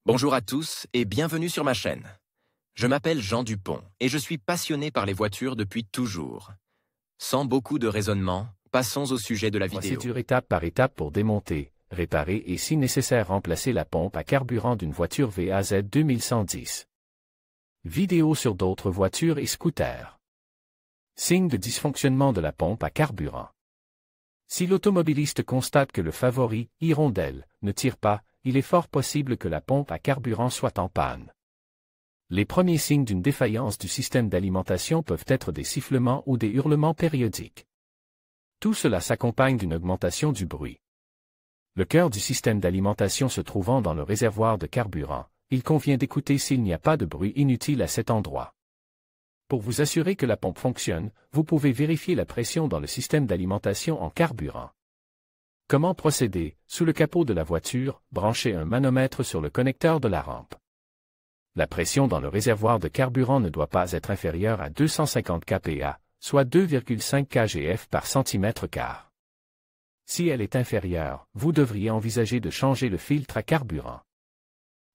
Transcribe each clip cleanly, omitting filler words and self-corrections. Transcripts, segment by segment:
Bonjour à tous et bienvenue sur ma chaîne. Je m'appelle Jean Dupont et je suis passionné par les voitures depuis toujours. Sans beaucoup de raisonnement, passons au sujet de la vidéo. Procédure étape par étape pour démonter, réparer et si nécessaire remplacer la pompe à carburant d'une voiture VAZ 2110. Vidéo sur d'autres voitures et scooters. Signe de dysfonctionnement de la pompe à carburant. Si l'automobiliste constate que le favori, hirondelle, ne tire pas, il est fort possible que la pompe à carburant soit en panne. Les premiers signes d'une défaillance du système d'alimentation peuvent être des sifflements ou des hurlements périodiques. Tout cela s'accompagne d'une augmentation du bruit. Le cœur du système d'alimentation se trouvant dans le réservoir de carburant, il convient d'écouter s'il n'y a pas de bruit inutile à cet endroit. Pour vous assurer que la pompe fonctionne, vous pouvez vérifier la pression dans le système d'alimentation en carburant. Comment procéder? Sous le capot de la voiture, branchez un manomètre sur le connecteur de la rampe. La pression dans le réservoir de carburant ne doit pas être inférieure à 250 kPa, soit 2,5 kgf par cm². Si elle est inférieure, vous devriez envisager de changer le filtre à carburant.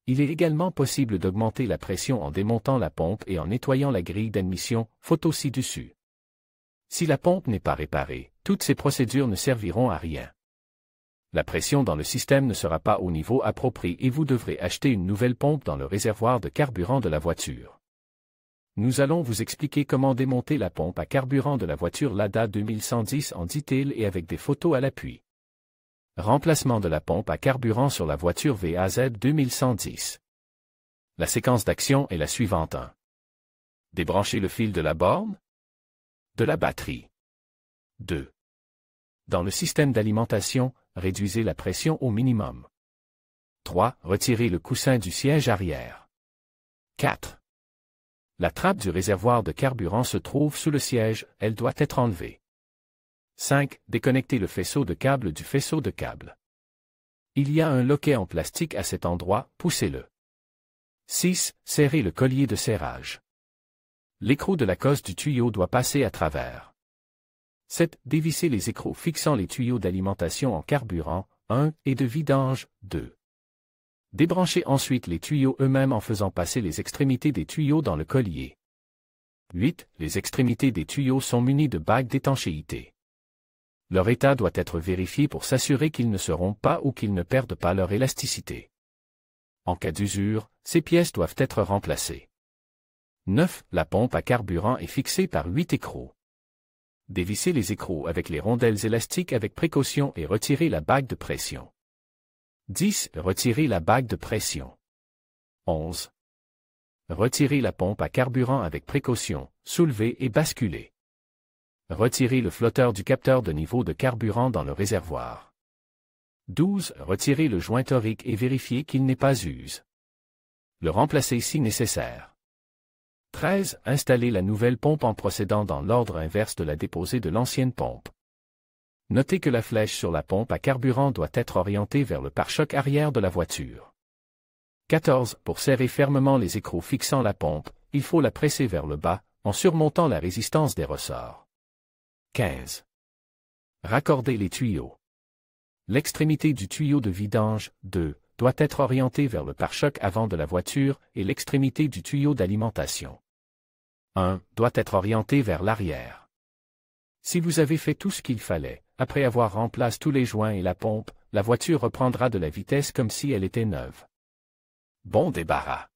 Il est également possible d'augmenter la pression en démontant la pompe et en nettoyant la grille d'admission, photo ci-dessus. Si la pompe n'est pas réparée, toutes ces procédures ne serviront à rien. La pression dans le système ne sera pas au niveau approprié et vous devrez acheter une nouvelle pompe dans le réservoir de carburant de la voiture. Nous allons vous expliquer comment démonter la pompe à carburant de la voiture Lada 2110 en détail et avec des photos à l'appui. Remplacement de la pompe à carburant sur la voiture VAZ 2110. La séquence d'action est la suivante. 1. Débrancher le fil de la borne. De la batterie. 2. Dans le système d'alimentation, réduisez la pression au minimum. 3. Retirez le coussin du siège arrière. 4. La trappe du réservoir de carburant se trouve sous le siège, elle doit être enlevée. 5. Déconnectez le faisceau de câble du faisceau de câble. Il y a un loquet en plastique à cet endroit, poussez-le. 6. Serrez le collier de serrage. L'écrou de la cosse du tuyau doit passer à travers. 7. Dévissez les écrous fixant les tuyaux d'alimentation en carburant, 1, et de vidange, 2. Débranchez ensuite les tuyaux eux-mêmes en faisant passer les extrémités des tuyaux dans le collier. 8. Les extrémités des tuyaux sont munies de bagues d'étanchéité. Leur état doit être vérifié pour s'assurer qu'ils ne se rompent pas ou qu'ils ne perdent pas leur élasticité. En cas d'usure, ces pièces doivent être remplacées. 9. La pompe à carburant est fixée par 8 écrous. Dévissez les écrous avec les rondelles élastiques avec précaution et retirez la bague de pression. 10. Retirez la bague de pression. 11. Retirez la pompe à carburant avec précaution, soulevez et basculez. Retirez le flotteur du capteur de niveau de carburant dans le réservoir. 12. Retirez le joint torique et vérifiez qu'il n'est pas use. Le remplacez si nécessaire. 13. Installez la nouvelle pompe en procédant dans l'ordre inverse de la déposée de l'ancienne pompe. Notez que la flèche sur la pompe à carburant doit être orientée vers le pare-choc arrière de la voiture. 14. Pour serrer fermement les écrous fixant la pompe, il faut la presser vers le bas, en surmontant la résistance des ressorts. 15. Raccordez les tuyaux. L'extrémité du tuyau de vidange, 2, doit être orientée vers le pare-choc avant de la voiture et l'extrémité du tuyau d'alimentation, 1, doit être orientée vers l'arrière. Si vous avez fait tout ce qu'il fallait, après avoir remplacé tous les joints et la pompe, la voiture reprendra de la vitesse comme si elle était neuve. Bon débarras.